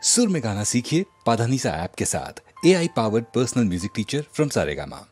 सुर में गाना सीखिए पाधानीसा ऐप के साथ। AI powered personal music teacher from Saregama.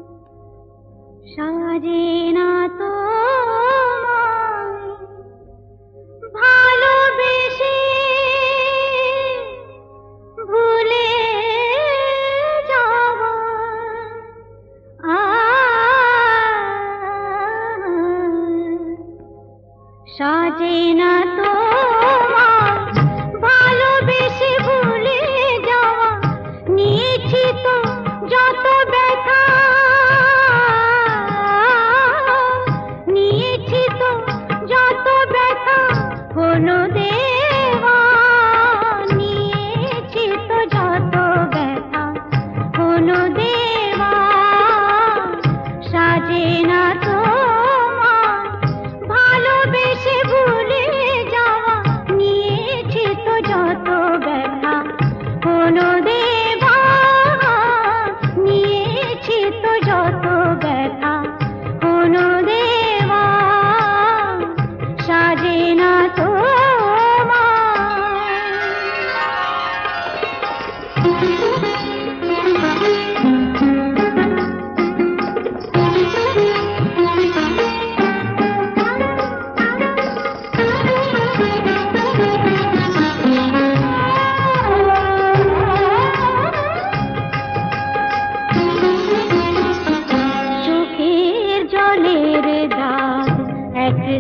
সাজে না তোমার ভালোবেসে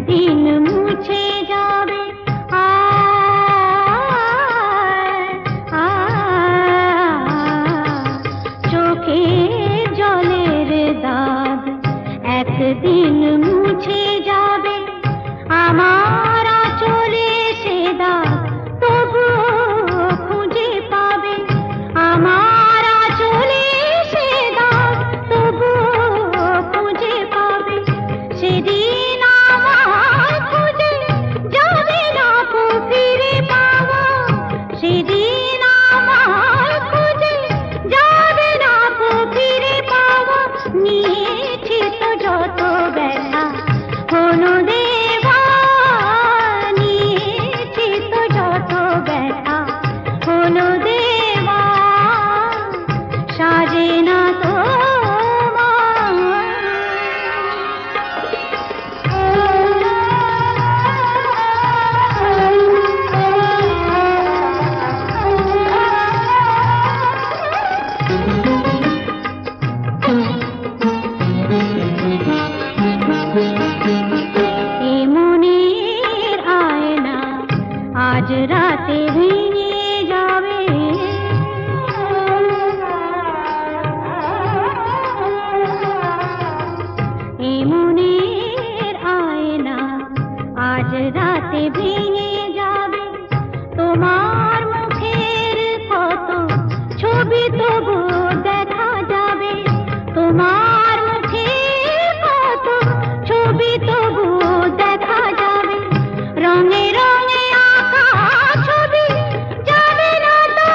একদিন মুছে যাবে চোখের জলের দাগ, একদিন মুছে যাবে আমার আঁচলে সে দাগ, তবুও খুঁজে পাবে আমার আঁচলে সে দাগ, তবুও খুঁজে পাবে সেদিন আমার খুঁজে যাবে না কো ফিরে পাওয়া, সেদিন আমার খুঁজে যাবে না কো ফিরে পাওয়া। নিয়েছি তো যত ব্যথা কোনো দেবা, নিয়েছি তো যত ব্যথা কোনো দেবা, সাজে না তো মনের আয়না আজ রাতে ভেঙে যাবে, মনের আয়না আজ রাতে ভেঙে যাবে, তোমার মুখের কত ছবি তবু দেখা যাবে, তোমার মুখের কত ছবি তবু দেখা যাবে, রঙে রঙে আঁকা ছবি যাবে না তো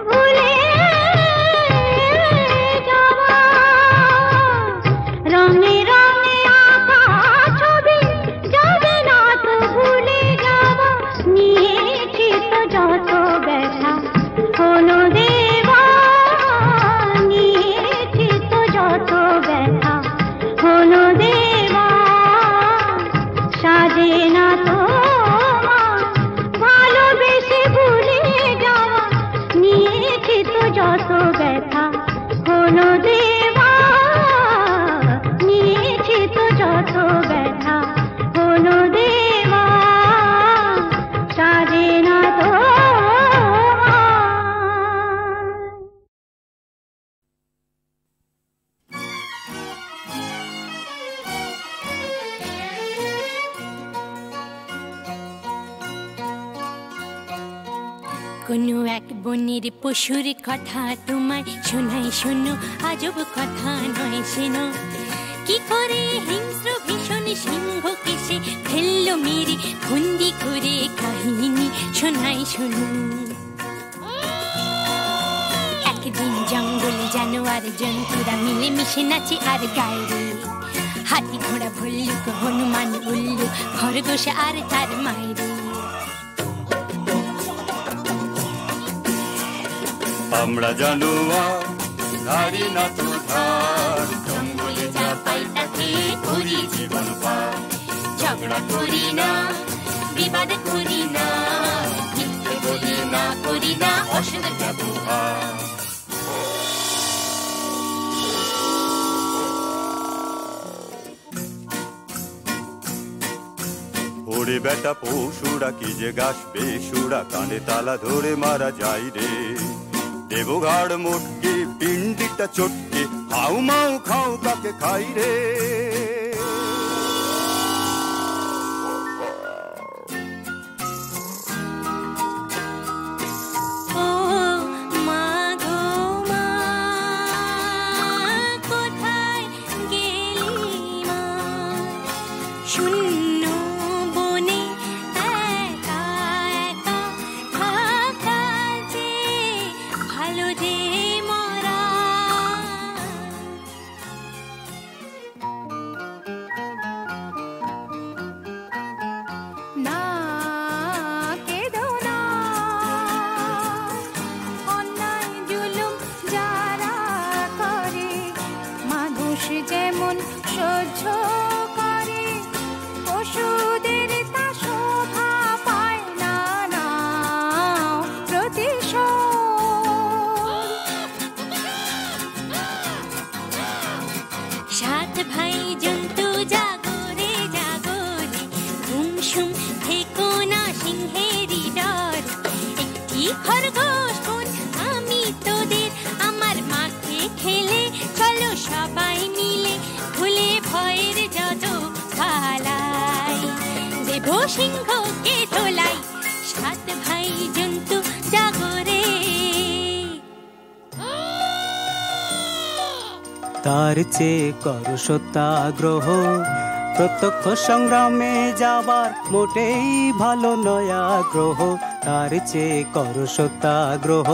ভুলে যাওয়া, রঙে রঙে আঁকা ছবি যাবে না তো ভুলে যাওয়া। নিয়েছি তো যত ব্যথা কোনো দেবা, নিয়েছি তো যত ব্যথা কোনো দেবা, সাজে না তো ভালোবেসে ভুলে যাওয়া। নিয়েছি তো যত ব্যথা কোনো দেবা, নিয়েছি তো যত ব্যথা কোনো দেবা, সাজে না তো। কোনো এক বনের পশুর কথা তোমায় শোনাই, শোনো আজব কথা নয় শোনো, কি করে হিংস্র ভীষণ সিংহকে সে ফেললো মেরে বন্দি করে, কাহিনী শোনাই শোনো। একদিন জঙ্গলে জানোয়ার জন্তুরা মিলে মিশে নাচে আর গায়ে, হাতি ঘোড়া ভল্লুক হনুমান উল্লু খরগোশ আর তার মায়ের। আমরা জানোয়ার ধারি না তো ধার, জঙ্গলে যা পাই তাকে করি জীবন পার, ঝগড়া করি না বিবাদ করি না, মিথ্যে বলি না করি না অসৎ ব্যবহার। ওরে বেটা পশুরা কি যে গাছ বেসুরা, কানে তালা ধরে মারা যায় রে, দেবঘাড় মোটকে পিন্ডিটা চটকে হাউ মাউ খাও তাকে খাই রে। সিংহকে দোলাই, সাত ভাই জন্তু জাগরে। তার চেয়ে কর সত্যাগ্রহ, প্রত্যক্ষ সংগ্রামে যাবার মোটেই ভালো নয় আগ্রহ। তার চেয়ে কর সত্যাগ্রহ।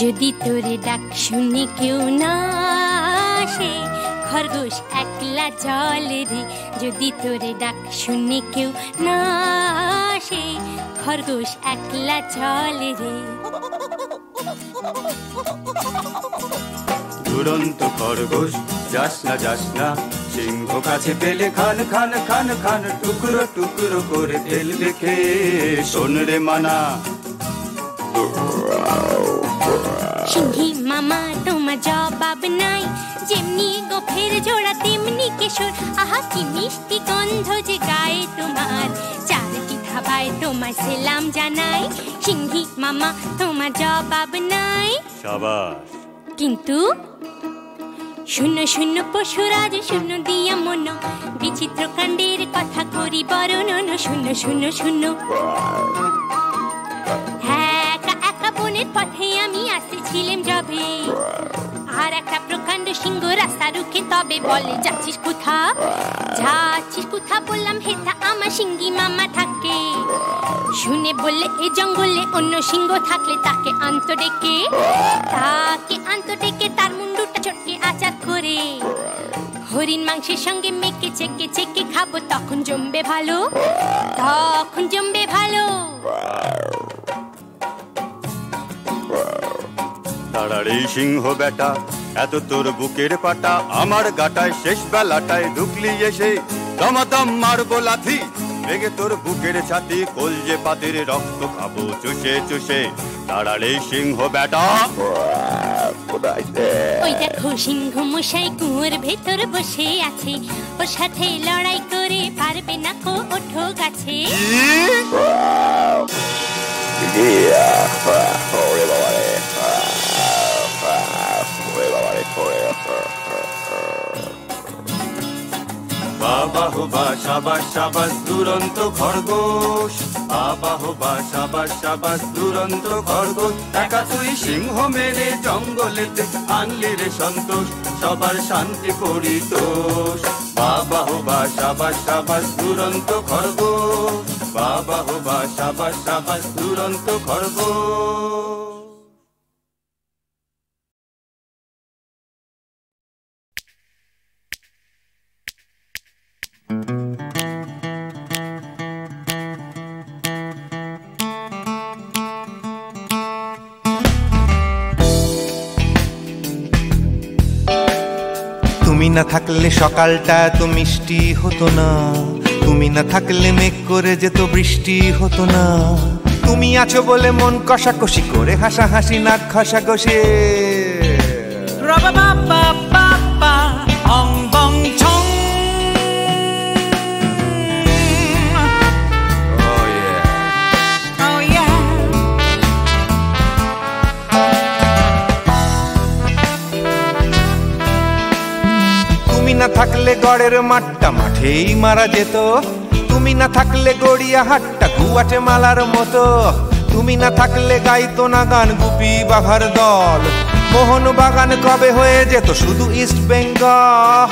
যদি তোরে ডাক শুনে কেউ না আসে, খরগোশ একলা চলে রে। যদি তোরে ডাক শুনে কেউ না আসে, খরগোশ একলা চলে রে। দুরন্ত খরগোশ যাস না, সিংহ কাছে পেলে খান খান খান খান, টুকরো টুকরো করে ফেলবে খেয়ে। শোন রে মানা, সিংহী মামা তোমার জবাব নাই, যেমনি গোফের জোড়া তেমনি কেশর। আহা কি মিষ্টি গন্ধ যে গায়ে তোমার, চারটি ধাবায় তোমার সেলাম জানাই। সিংহী মামা তোমার জবাব নাই। সাবাস। কিন্তু শূন্য শূন্য পশুরাজ শূন্য দিয়া মন, বিচিত্র কাণ্ডের কথা করি বর্ণন। শূন্য শূন্য শূন্য। একা একা বনের পথে আমি আসতেছিলাম যবে, আর একটা প্রকাণ্ড সিংহ রাস্তা রুখে তবে বলে, যাচ্ছিস কোথা? যাচ্ছিস কোথা বললাম, হেথা আমার সিংহী মামা থাকে। শুনে বললে এ জঙ্গলে অন্য সিংহ থাকলে তাকে আন্ত ডেকে, তাকে আন্ত ডেকে তার মুন্ডুটা চটকে আচার করে। হরিণ মাংসের সঙ্গে মেখে চেকে চেকে খাবো, তখন জমবে ভালো, তখন জমবে ভালো। তারার এই সিংহ বেটা, এত তোর বুকের পাটা, আমার গাটায় শেষ বেলাটায় ঢুকলি এসে। দমাদম মারবো লাথি, ভেঙে তোর বুকের ছাতি, কলজে পাতির রক্ত খাবো চুষে চুষে। তারার এই সিংহ বেটা। ওই দেখো সিংহ মশাই কুয়োর ভেতর বসে আছে, ওর সাথে লড়াই করে পারবে না কো, ওঠো গাছে। বাবা হো বা সাবাস সাবাস দুরন্ত খরগোশ, বাবা হো বা সাবাস সাবাস দুরন্ত খরগোশ। একা তুই সিংহ মেরে জঙ্গলেতে আনলি রে সন্তোষ, সবার শান্তি পরিতোষ। বাবা হো বা সাবাস সাবাস দুরন্ত খরগোশ, বাবা হো বা সাবাস সাবাস দুরন্ত খরগোশ। তুমি না থাকলে সকালটা এত মিষ্টি হতো না, তুমি না থাকলে মেঘ করে যেত বৃষ্টি হতো না। তুমি আছো বলে মন কষাকষি করে হাসাহাসি নাক ঘষাঘষি। তুমি না থাকলে গড়ের মাঠটা মাঠেই মারা যেত, তুমি না থাকলে গড়িয়া হাটটা গুয়াটে মালার মতো। তুমি না থাকলে গাইতো না গান গুপি বাঘার দল, মোহন বাগান কবে হয়ে যেত শুধু ইস্ট বেঙ্গল।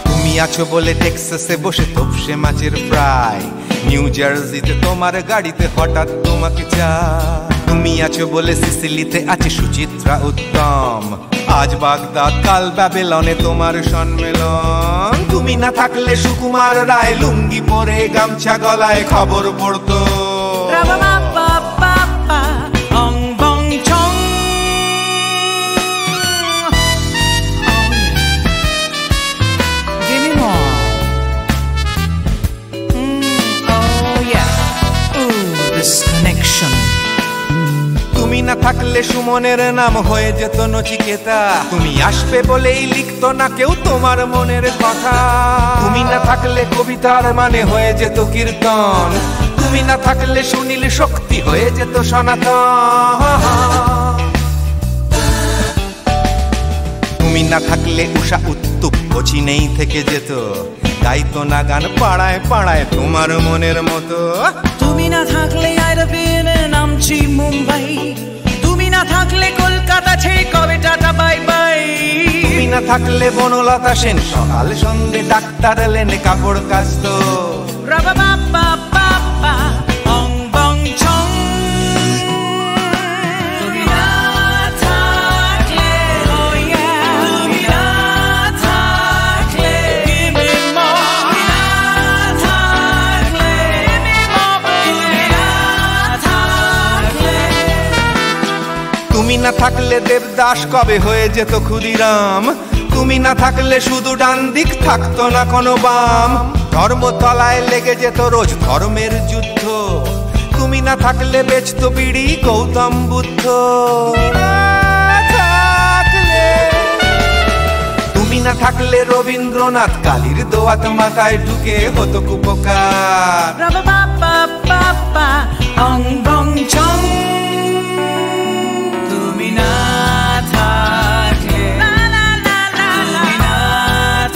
তুমি আছো বলে টেক্সাসে বসে তোপসে মাছের ফ্রাই, নিউ জার্সিতে তোমার গাড়িতে হঠাৎ তোমাকে চাই। তুমি আছো বলে সিসিলিতে আছে সুচিত্রা উত্তম, আজ বাগদাদ কাল ব্যাবিলনে তোমার সম্মেলন। তুমি না থাকলে সুকুমার রায় লুঙ্গি পরে গামছা গলায় খবর পড়তো। তুমি না থাকলে সুমনের নাম হয়ে যেত নচিকেতা, তুমি আসবে বলেই লিখতো না কেউ তোমার মনের কথা। তুমি না থাকলে কবিতার মানে হয়ে যেত কীর্তন, তুমি না থাকলে সুনীল শক্তি হয়ে যেত সনাতন। তুমি তুমি না থাকলে উষা উত্তুপ কোচিনেই থেকে যেত, গাইতো না গান পাড়ায় পাড়ায় তোমার মনের মতো। তুমি না থাকলে নামছি মুম্বাই, তুমি না থাকলে কলকাতা ছেড়ে কবে টাটা বাই বাই। তুমি না থাকলে বনলতা সেন সকাল সন্ধে ডাক্তার এলেন কাপড় কাচত। রাবা বাবা বাবা অং বং ছং। তুমি না থাকলে oh yeah, তুমি না থাকলে give me more, তুমি না থাকলে give me more, তুমি না থাকলে। তুমি না থাকলে দেবদাস কবে হয়ে যেত ক্ষুদিরাম, তুমি না থাকলে শুধু ডান দিক থাকতো না কোনো বাম। ধর্মতলায় লেগে যেত রোজ ধর্মের যুদ্ধ, তুমি না থাকলে বেচতো বিড়ি গৌতম বুদ্ধ। তুমি না থাকলে রবীন্দ্রনাথ কালীর দোয়াত মাথায় ঢুকে হতো কুপকার। রাবা বাবা বাবা অং বং ছং। তুমি না থাকলে তুমি না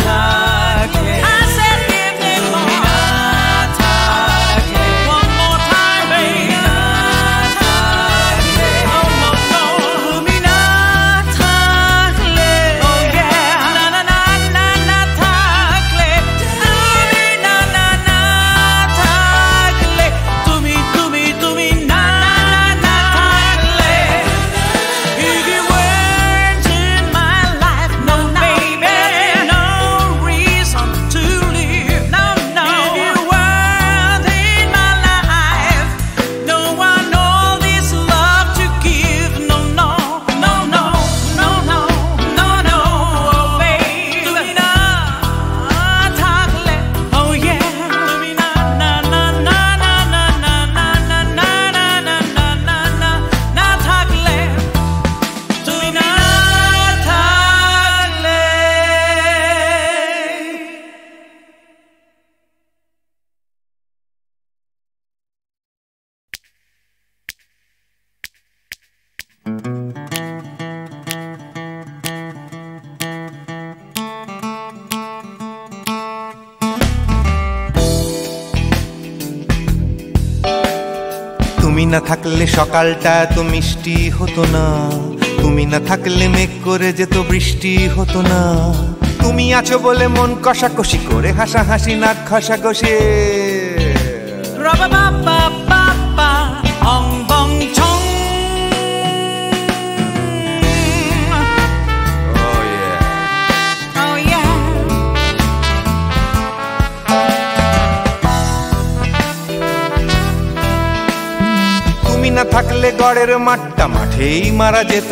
থাকলে I said give me more, তুমি না থাকলে one more time baby, তুমি না থাকলে oh no no, তুমি না থাকলে oh yeah, না না না না না থাকলে, তুমি না না না থাকলে, তুমি তুমি তুমি না না না থাকলে। If you weren't in my life, no baby, no reason to live, no no. If you weren't in my life, no one all this love to give, no no no no no no no no, oh baby. তুমি না থাকলে oh yeah, তুমি না না না না না না না না না না না না না না না না থাকলে, তুমি না থাকলে। তুমি না থাকলে সকালটা এত মিষ্টি হতো না, তুমি না থাকলে মেঘ করে যেত বৃষ্টি হতো না। তুমি আছো বলে মন কষাকষি করে হাসাহাসি নাক ঘষাঘষি। রাবা বাবা বাবা অং বং ছং। Oh yeah. তুমি না থাকলে গড়ের মাঠটা মাঠেই মারা যেত,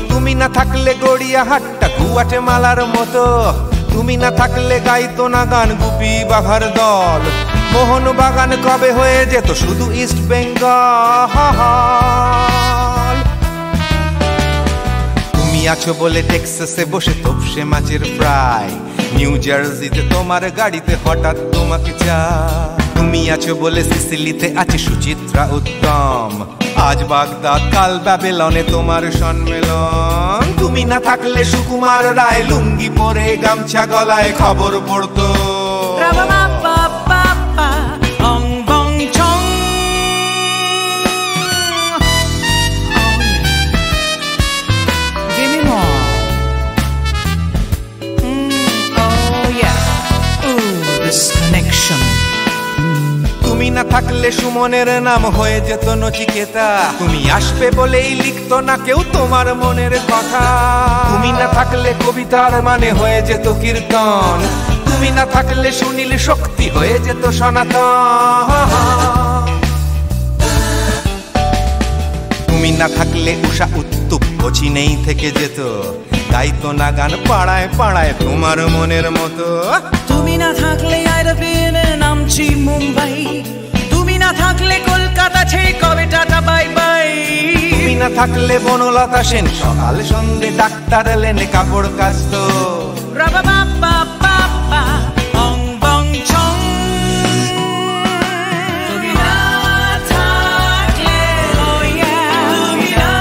তুমি না থাকলে গড়িয়া হাটটা গুয়াটে মালার মতো। তুমি না থাকলে গাইতো না গান গুপি বাঘার দল, মোহন বাগান কবে হয়ে যেত শুধু ইস্ট বেঙ্গল। তুমি আছো বলে টেক্সাসে বসে তোপসে মাছের ফ্রাই, নিউ জার্সিতে তোমার গাড়িতে হঠাৎ তোমাকে চাই। তুমি আছো বলে সিসিলিতে আছে সুচিত্রা উত্তম, আজ বাগদাদ কাল ব্যাবিলনে তোমার সম্মেলন। তুমি না থাকলে সুকুমার রায় লুঙ্গি পরে গামছা গলায় খবর পড়তো। রাবা বাবা বাবা অং বং ছং। Give me more. Oh yeah. Ooh, this connection. তুমি না থাকলে সুমনের নাম হয়ে যেত নচিকেতা, তুমি আসবে বলেই লিখতো না কেউ তোমার মনের কথা। তুমি না থাকলে কবিতার মানে হয়ে যেত কীর্তন, তুমি না থাকলে সুনীল শক্তি হয়ে যেত সনাতন। তুমি না থাকলে উষা উত্তুপ কোচিনেই থেকে যেত, গাইতো না গান পাড়ায় পাড়ায় তোমার মনের মতো। তুমি না থাকলে নামছি মুম্বাই, তুমি না থাকলে কলকাতা ছেড়ে কবে টাটা বাই বাই। তুমি না থাকলে বনলতা সেন সকাল সন্ধে ডাক্তার এলেন কাপড় কাচত। রাবা বাবা বাবা অং বং ছং। তুমি না থাকলে oh yeah, তুমি না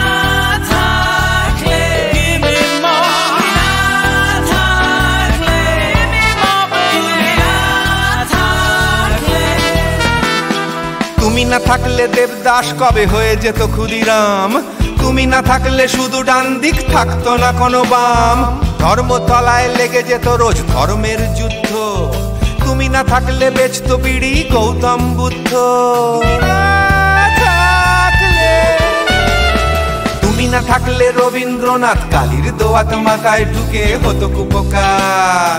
থাকলে give me more, তুমি না না থাকলে দেবদাস কবে হয়ে যেত ক্ষুদিরাম, তুমি না থাকলে শুধু ডান দিক থাকতো না কোনো বাম, ধর্মতলায় লেগে যেত রোজ ধর্মের যুদ্ধ, তুমি না থাকলে বেচতো বিড়ি গৌতম বুদ্ধ। তুমি না থাকলে রবীন্দ্রনাথ কালীর দোয়াত মাথায় ঢুকে হতো কুপকার।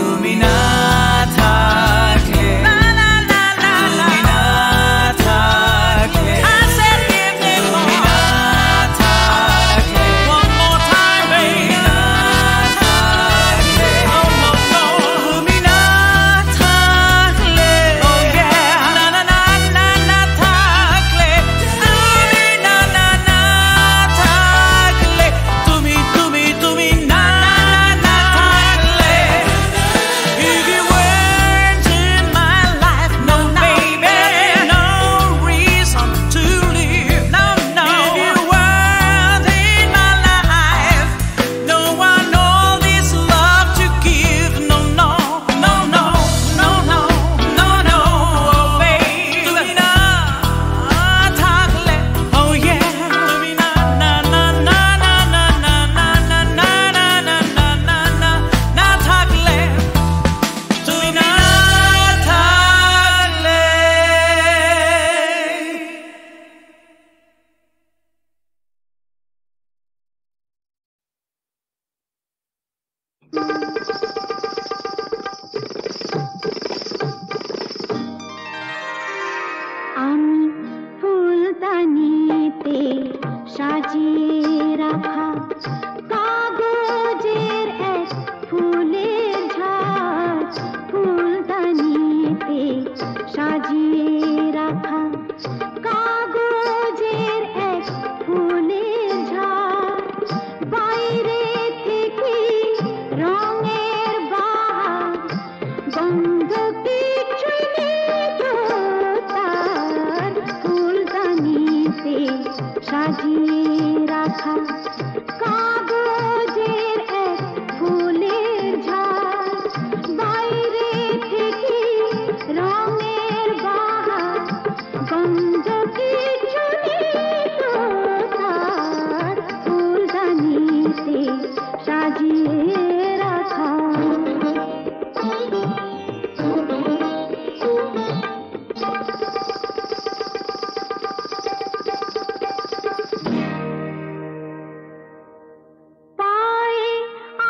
তুমি না থাকলে, তুমি না থাকলে, তুমি না থাকলে, one more time baby, না থাকলে, oh no no, তুমি না থাকলে, oh yeah, না না না না না থাকলে, তুমি না না না থাকলে, তুমি তুমি তুমি না না না থাকলে, if you weren't in my life, no baby, no reason to live, no no, if you weren't in my life, no one all this love to give, no no no no no no no no, oh baby, তুমি না থাকলে, oh yeah, তুমি না না না না না না না না না না না না না না না না থাকলে, তুমি না থাকলে। আমি ফুলদানিতে সাজিয়ে রাখা কাগজের এক ফুলের ঝাড়, ফুলদানিতে সাজিয়ে রাখা কাগজের এক ফুলের ঝাড়, বাইরে থেকে রঙের বাহার, গন্ধ কিছুই নেই তো তার, ফুলদানিতে সাজিয়ে রাখা কাগজের এক ফুলের ঝাড়, বাইরে থেকে রঙের বাহার, গন্ধ কিছু নেই তো তার, ফুলদানিতে সাজিয়ে রাখা। পায়ে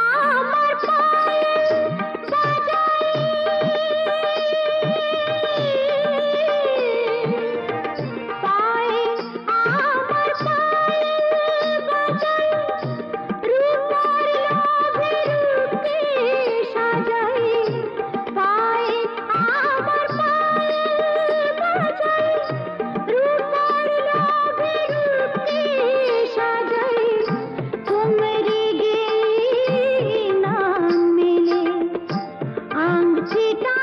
আমার পায়েল বাজাই, পায়ে আমার পায়েল বাজাই, রূপার লোভে রূপকে সাজাই, পায়ে আমার পায়েল বাজাই, রূপার লোভে রূপকে সাজাই, তোমরি গেয়ে নাম মেলে আংটিটা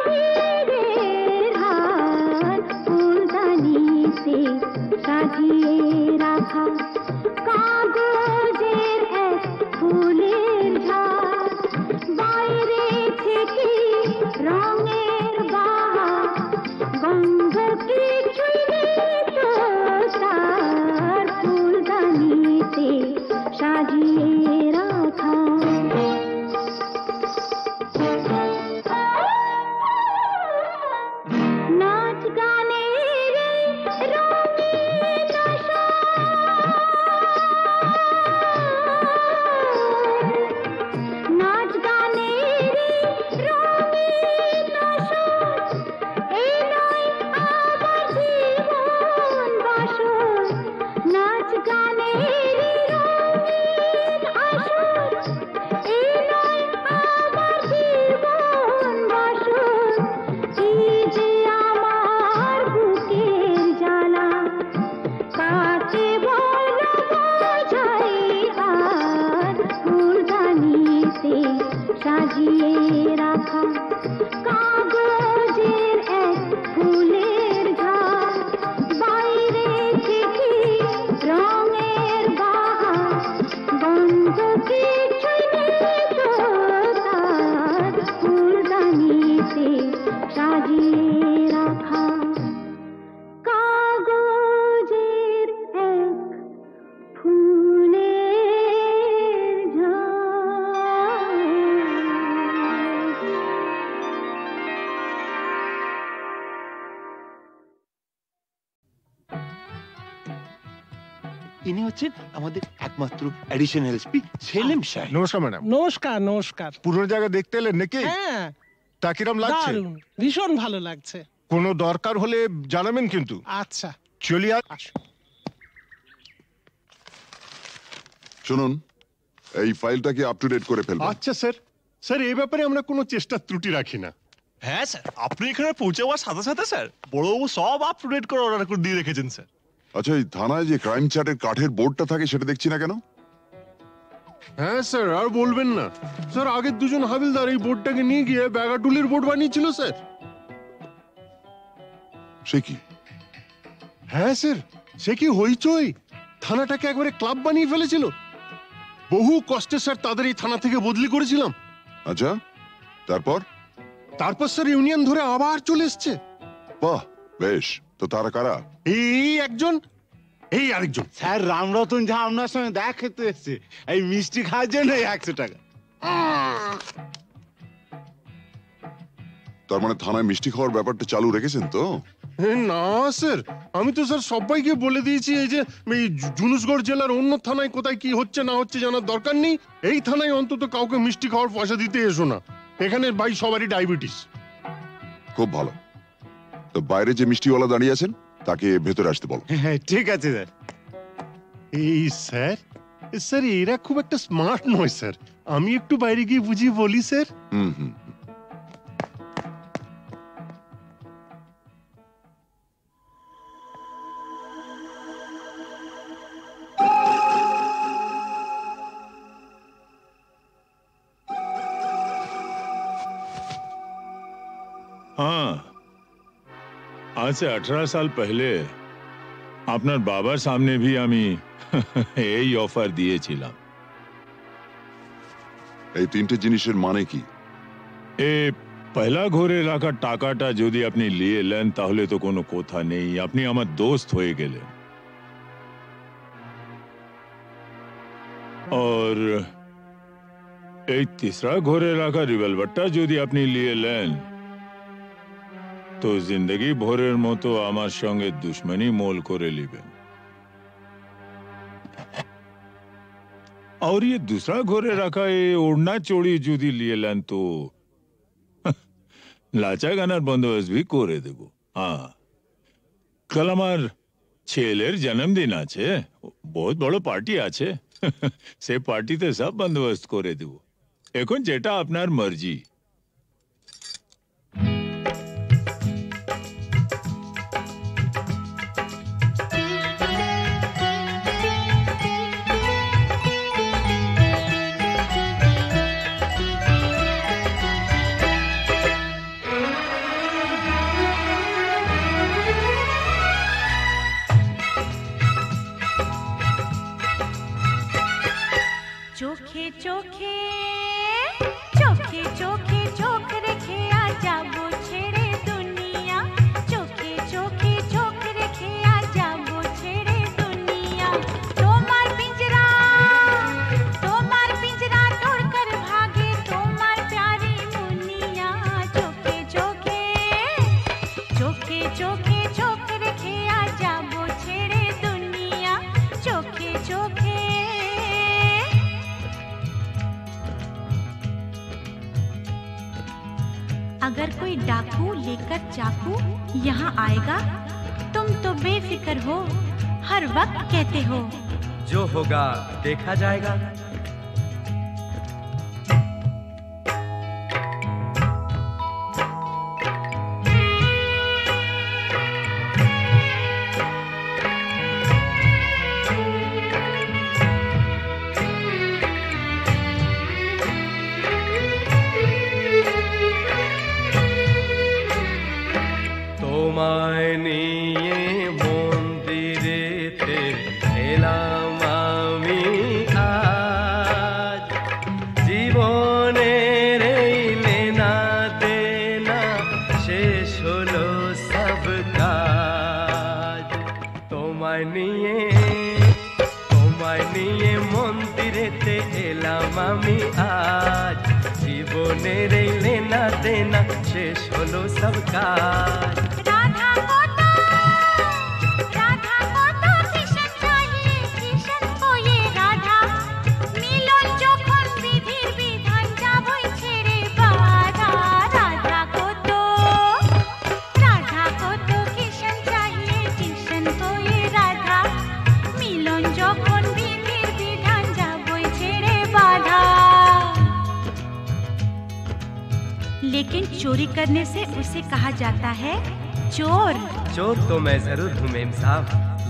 হিরের হার, ফুলদানিতে সাজিয়ে রাখা কাগজের এক ফুলের ঝাড়, বাইরে থেকে রঙের বাহার, গন্ধ কিছুই নেই তো তার, ফুলদানিতে সাজিয়ে রাখা। নাচ গানের রঙিন আশা ইনি হচ্ছেন আমাদের একমাত্র অ্যাডিশনাল এসপি সেলিম সাহেব। নমস্কার ম্যাডাম। নমস্কার নমস্কার। পুরো জায়গা দেখতে এলেন নাকি? হ্যাঁ। তা কিরম লাগছে? দারুণ, ভীষণ ভালো লাগছে। কোনো দরকার হলে জানাবেন কিন্তু। আচ্ছা চলি আর শুনুন, এই ফাইলটাকে আপ টু ডেট করে ফেলবেন। আচ্ছা স্যার। স্যার এই ব্যাপারে আমরা কোনো চেষ্টা ত্রুটি রাখি না। হ্যাঁ স্যার, আপনি এখানে পৌঁছাবার সাথে সাথে স্যার বড়বাবু সব আপ টু ডেট করে অর্ডার করে দিয়ে রেখেছেন স্যার। আচ্ছা, এই থানায় যে ক্রাইম চার্টের কাঠের বোর্ডটা থাকে সেটা দেখছি না কেন? হ্যাঁ স্যার, আর বলবেন না স্যার, আগের দুজন হাবিলদার এই বোর্ডটাকে নিয়ে গিয়ে ব্যাগাটুলির বোর্ড বানিয়েছিল স্যার। সে কি? হ্যাঁ স্যার, সে কি হইচই, থানাটাকে একবারে ক্লাব বানিয়ে ফেলেছিল। বহু কষ্টে স্যার তাদের এই থানা থেকে বদলি করেছিলাম। আচ্ছা, তারপর? তারপর স্যার ইউনিয়ন ধরে আবার চলে এসছে। বাহ, বেশ। তো তারা কারা? এই একজন, এই আরেকজন। স্যার রামরতন ঝা আপনার সঙ্গে দেখা খেতে এসছে এই মিষ্টি খাওয়ার জন্য 100 টাকা। তার মানে থানায় মিষ্টি খাওয়ার ব্যাপারটা চালু রেখেছেন তো? না স্যার, আমি তো স্যার সবাইকে বলে দিয়েছি এই যে এই জুনুসগড় জেলার অন্য থানায় কোথায় কি হচ্ছে না হচ্ছে জানার দরকার নেই। এই থানায় অন্তত কাউকে মিষ্টি খাওয়ার পয়সা দিতে এসো না। এখানে ভাই সবারই ডায়াবেটিস। খুব ভালো। তো বাইরে যে মিষ্টিওয়ালা দাঁড়িয়ে আছেন তাকে ভেতরে আসতে বলো। হ্যাঁ ঠিক আছে স্যার। এই স্যার, স্যার এরা খুব একটা স্মার্ট নয় স্যার, আমি একটু বাইরে গিয়ে বুঝিয়ে বলি স্যার। হুম হুম। हाँ, आज से 18 साल पहले আপনার বাবার সামনে भी আমি এই অফার দিয়েছিলাম। এই তিনটে জিনিসের মানে কি? পয়লা ঘরে রাখা টাকাটা যদি আপনি নিয়ে নেন তাহলে তো কোনো কথা নেই, আপনি আমার দোস্ত হয়ে গেলেন। और এই तीसरा ঘরে রাখা রিভলভারটা যদি আপনি নিয়ে নেন তো जिंदगी ভরের মতো আমার সঙ্গে দুশমনি মোল করে নেবেন। और ये दूसरा घरे रखा ये ओढ़ना चोड़ी जुदी लिए लेन तो लाचा गानार बंदोबस्त भी करे देबो। हाँ, कल আমার ছেলের জন্মদিন আছে, বহুত বড় পার্টি আছে, সে পার্টিতে সব বন্দোবস্ত করে দেব। এখন যেটা আপনার মর্জি। চোখে চোখে চোখে চোখে চোখ রেখে আজ যাবো ছেড়ে দুনিয়া, চোখে চোখে চোখ রেখে আজ যাবো ছেড়ে দুনিয়া। তোমার পিঞ্জরা তোড় কর ভাগে তোমার প্যারি মুনিয়া, চোখে চোখে চোখে চোখে চোখ রেখে আজ যাবো ছেড়ে দুনিয়া, চোখে চোখে। अगर कोई डाकू लेकर चाकू यहाँ आएगा तुम तो बेफिक्र हो, हर वक्त कहते हो जो होगा देखा जाएगा। তোমায় নিয়ে মন্দিরেতে এলাম আমি আজ, জীবনের এই লেনা দেনা শেষ হলো সব কাজ। তোমায় নিয়ে মন্দিরেতে এলাম আমি আজ, জীবনের এই লেনা দেনা শেষ হলো সব কাজ। রাধা কত लेकिन चोरी करने से उसे कहा जाता है चोर। चोर तो मैं जरूर हूँ मेम साहब,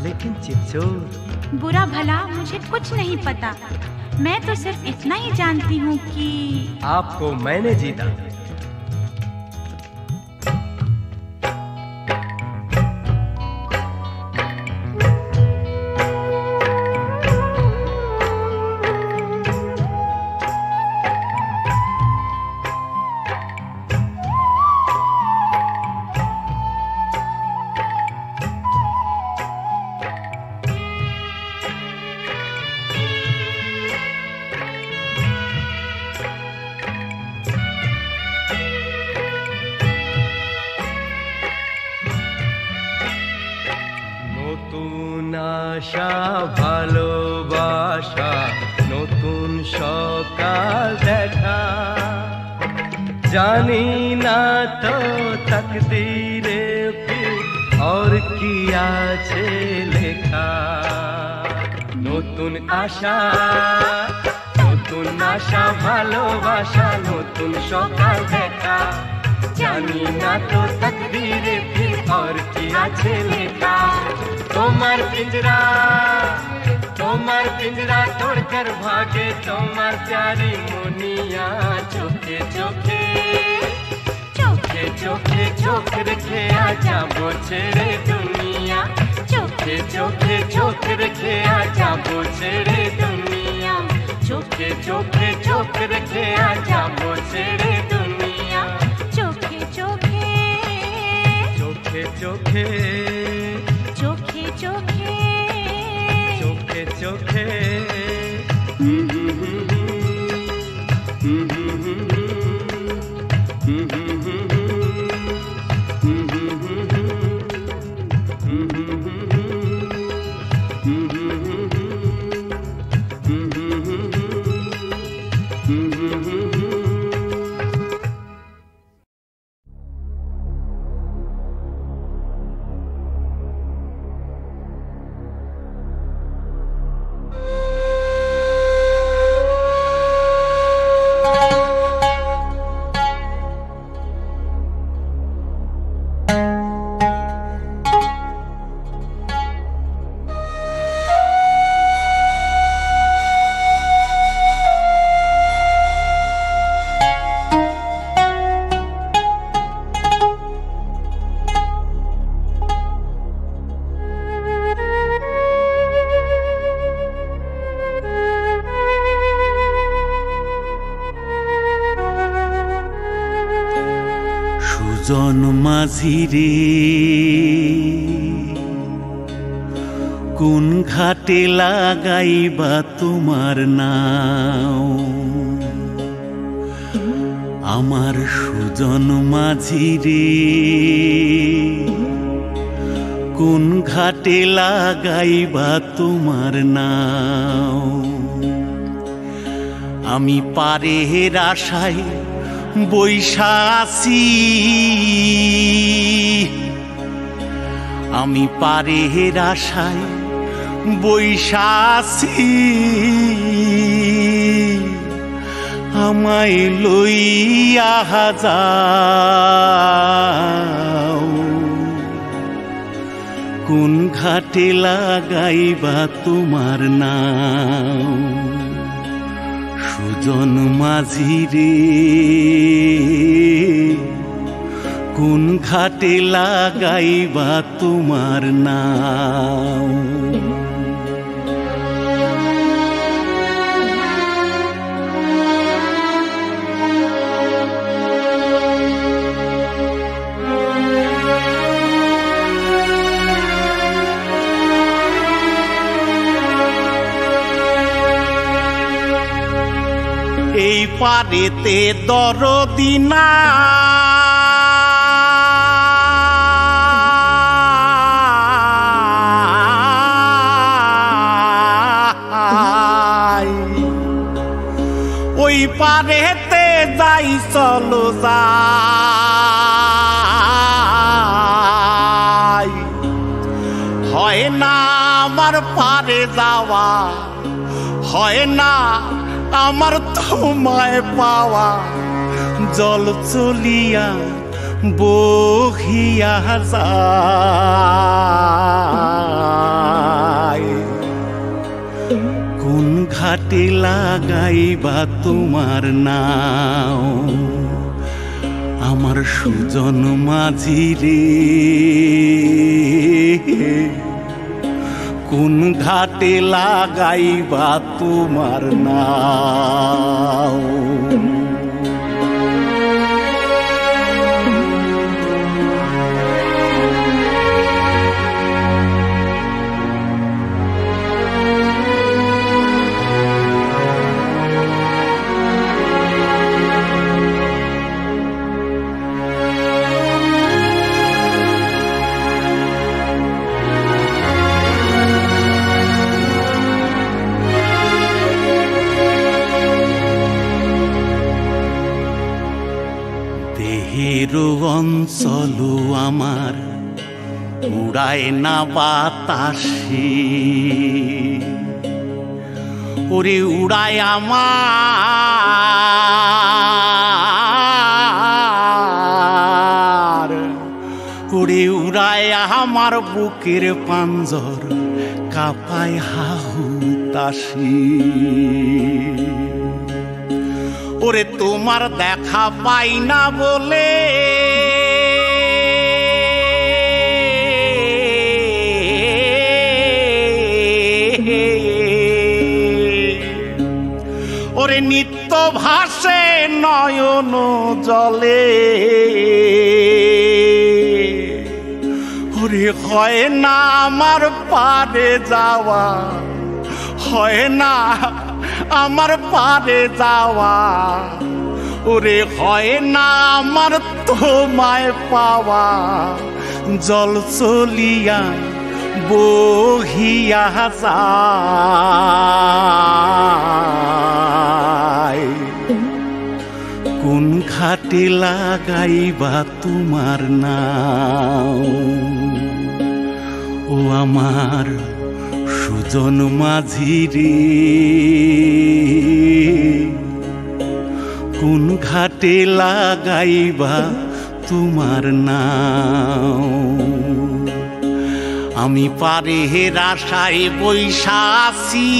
लेकिन चितचोर। बुरा भला मुझे कुछ नहीं पता, मैं तो सिर्फ इतना ही जानती हूँ कि आपको मैंने जीता। আশা ভালোবাসা নতুন সকাল দেখা, জানি না তো তকদীরে और কি আছে লেখা। নতুন আশা ভালোবাসা নতুন সকাল দেখা, জানি না তো তকদীরে और কি আছে লেখা। তোমার পিंजरा तोड़कर भागे তোমার प्यारी मुनिया, चोखे चोखे चोखे चोखे चोख रखे आजा वो छेड़े दुनिया, चोखे चोखे चोख रखे आजा वो छेड़े दुनिया, चोखे चोखे चोख रखे आजा वो छेड़े दुनिया, चोखे चोखे चोखे चोखे चोखे चोखे चोखे चोखे মাঝিরে কোন ঘাটে লাগাইবা তোমার নাও, আমার সুজন মাঝিরে কোন ঘাটে লাগাইবা তোমার নাও। আমি পারের আশায় বৈশা আছি, আমি পারের আশায় বৈশা আছি, আমায় লইয়া যাও কোন ঘাটে লাগাইবা তোমার নাও। সুজন মাঝিরে কোন ঘাটে লাগাইবা তোমার নাও। এই পারেতে দরদি না ওই পারেতে যাই চলো যাই, হয় না আমার পারে যাওয়া, হয় না আমার তোমায় পাওয়া, জল চলিয়া বহিয়া যায় কোন ঘাটে লাগাইবা তোমার নাও আমার সুজন মাঝি রে কোন ঘাটে লাগাইবা তোমার নাও অঞ্চল আমার উড়ায় না বাতাসে ওরে উড়ায় আমার ওরে উড়ায় আমার বুকের পাঞ্জর কাঁপায় হাহুতাসি ওরে তোমার দেখা পাই না বলে ওরে নিত্য ভাসে নয়ন জলে ওরে হয় না আমার পারে যাওয়া হয় না আমার পারে যাওয়া ওরে হয় না আমার তোমায় পাওয়া জল চলিয়া বহিয়া যায় কোন ঘাটে লাগাইবা তোমার নাও ও আমার সুজন মাঝি রে কোন ঘাটে লাগাইবা তোমার নাও আমি পারে আশায় বৈশা আছি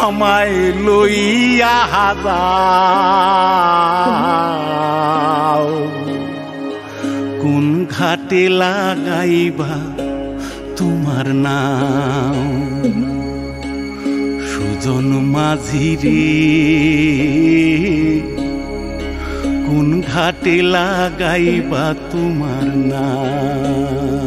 আমায় লইয়া যাও কোন ঘাটে লাগাইবা তোমার নাও সুজন মাঝি রে কোন ঘাটে লাগাইবা তোমার নাও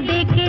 ডেকে